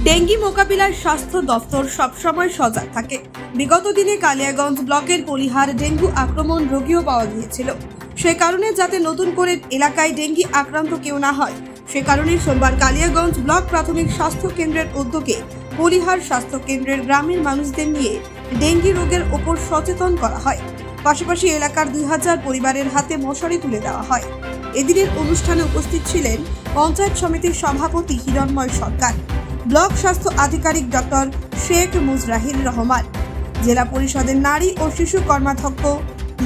Dengue মোকাবিলার স্বাস্থ্য দফতর সবসময় সজাগ থাকে। বিগত দিনে কালিয়াগঞ্জ ব্লকের পলিহার ডেঙ্গু আক্রমণ রোগীও পাওয়া গিয়েছিল। সে কারণে যাতে নতুন করে এলাকায় ডেঙ্গি আক্রান্ত কেউ না হয়, সে কারণে সোমবার কালিয়াগঞ্জ ব্লক প্রাথমিক স্বাস্থ্য কেন্দ্রের উদ্যোগে পলিহার স্বাস্থ্য কেন্দ্রের গ্রামের মানুষদের নিয়ে ডেঙ্গি রোগের ওপর সচেতন করা হয়। পাশাপাশি এলাকার 2000 পরিবারের হাতে মশারি তুলে দেওয়া হয়। এদিনের অনুষ্ঠানে উপস্থিত ছিলেন পঞ্চায়েত সমিতির সভাপতি হিরণময় সরকার, ব্লক স্বাস্থ্য আধিকারিক ডক্টর শেখ মুজরাহির রহমান, জেলা পরিষদের নারী ও শিশু কর্মাধ্যক্ষ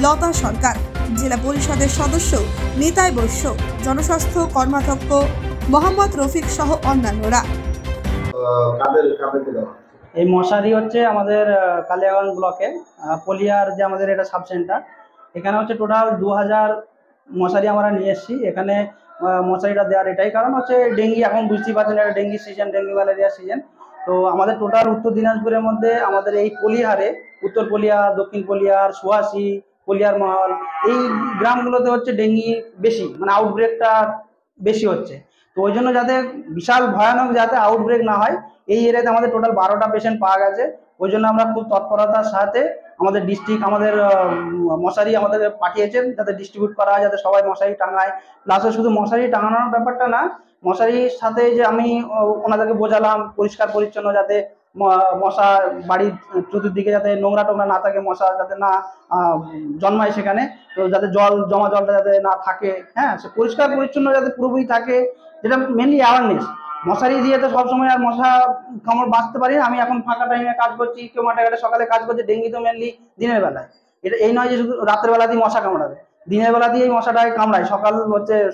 লতা সরকার, জেলা পরিষদের সদস্য নিতাই বৈশ্য, জনস্বাস্থ্য কর্মাধ্যক্ষ মোহাম্মদ রফিক সহ অন্যান্যরা। এই মশারি হচ্ছে আমাদের কালিয়াগঞ্জ ব্লকে পলিয়ার যে আমাদের এটা সাব সেন্টার, এখানে হচ্ছে টোটাল 2000 মশারি আমরা নিয়ে এসেছি। এখানে মশারিটা দেওয়ার এটাই কারণ হচ্ছে ডেঙ্গি, এখন বুঝতেই পারছেন এটা dengue season, dengue malaria season. তো আমাদের টোটাল উত্তর দিনাজপুরের মধ্যে আমাদের এই পলিহারে উত্তর পলিহার, দক্ষিণ পলিহার, সুহাসী, পলিহার মহল, এই গ্রামগুলোতে হচ্ছে ডেঙ্গি বেশি, মানে আউটব্রেকটা বেশি হচ্ছে। তো ওই জন্য যাতে বিশাল ভয়ানক যাতে আউটব্রেক না হয়, এই এরিয়াতে আমাদের টোটাল 12টা পেশেন্ট পাওয়া গেছে। ওই জন্য আমরা খুব তৎপরতার সাথে আমাদের ডিস্ট্রিক্ট আমাদের মশারি আমাদের পাঠিয়েছেন যাতে ডিস্ট্রিবিউট করা হয়, যাতে সবাই মশারি টাঙায়। প্লাস শুধু মশারি টাঙানোর ব্যাপারটা না, মশারির সাথে যে আমি ওনাদেরকে বোঝালাম পরিষ্কার পরিচ্ছন্ন, যাতে মশা বাড়ির চতুর্দিকে যাতে নোংরা টোংরা না থাকে, মশা যাতে না জন্মায় সেখানে, তো যাতে জমা জলটা যাতে না থাকে, হ্যাঁ, সে পরিষ্কার পরিচ্ছন্ন যাতে পুরোপুরি থাকে, যেটা মেনলি অ্যাওয়ারনেস। মশারি দিয়ে তো সবসময় আর মশা কামড় বাঁচতে পারি না। আমি এখন ফাঁকা টাইমে কাজ করছি, কেউ মাঠে ঘাটে সকালে কাজ করছে, ডেঙ্গি তো মেনলি দিনের বেলায়, এটা এই নয় যে শুধু রাতের বেলা দিয়ে মশা কামড়াবে, দিনের বেলা দিয়ে এই মশাটাই কামড়ায়।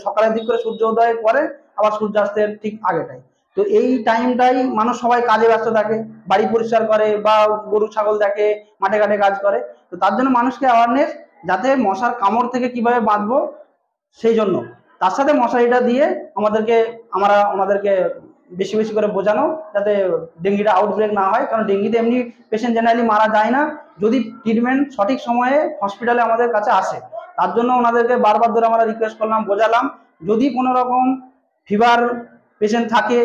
সকালের দিক করে সূর্য উদয়ের পরে, আবার সূর্যাস্তের ঠিক আগেটাই। তো এই টাইমটাই মানুষ সবাই কাজে ব্যস্ত থাকে, বাড়ি পরিষ্কার করে বা গরু ছাগল দেখে, মাঠে ঘাটে কাজ করে। তো তার জন্য মানুষকে অ্যাওয়ারনেস, যাতে মশার কামড় থেকে কিভাবে বাঁচবো সেই জন্য, তার সাথে মশারিটা দিয়ে ওনাদেরকে বেশি বেশি করে বোঝানো, যাতে ডেঙ্গিটা আউটব্রেক না হয়। কারণ ডেঙ্গিতে এমনি পেশেন্ট জেনারেলি মারা যায় না যদি ট্রিটমেন্ট সঠিক সময়ে হসপিটালে আমাদের কাছে আসে। তার জন্য ওনাদেরকে বারবার ধরে আমরা রিকোয়েস্ট করলাম, বোঝালাম, যদি কোনো রকম ফিভার পেশেন্ট থাকে,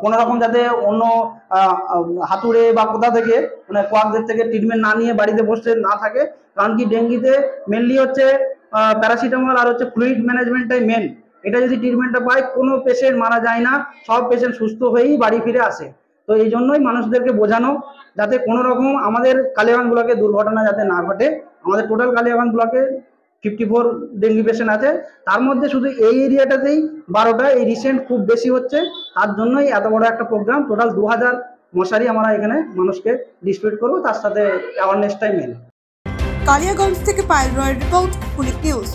কোনো রকম যাতে অন্য হাতুড়ে বা কোথা থেকে মানে কোয়াকদের থেকে ট্রিটমেন্ট না নিয়ে বাড়িতে বসে না থাকে। কারণ কি ডেঙ্গিতে মেনলি হচ্ছে প্যারাসিটামল আর হচ্ছে ফ্লুইড ম্যানেজমেন্টটাই মেন। এটা যদি ট্রিটমেন্টটা পায়, কোনো পেশেন্ট মারা যায় না, সব পেশেন্ট সুস্থ হয়েই বাড়ি ফিরে আসে। তো এই জন্যই মানুষদেরকে বোঝানো, যাতে কোনো রকম আমাদের কালিয়াগঞ্জ ব্লকে দুর্ঘটনা যাতে না ঘটে। আমাদের টোটাল কালিয়াগঞ্জ ব্লকে 54 ডেঙ্গি পেশেন্ট আছে, তার মধ্যে শুধু এই এরিয়াটাতেই 12টা, এই রিসেন্ট খুব বেশি হচ্ছে। তার জন্যই এত বড় একটা প্রোগ্রাম, টোটাল 2000 মশারি আমরা এখানে মানুষকে ডিস্ট্রিবিউট করবো, তার সাথে অ্যাওয়ারনেসটাই মেন। কালিয়াগঞ্জ থেকে পায়েল রয়ের রিপোর্ট, পুলিশ নিউজ।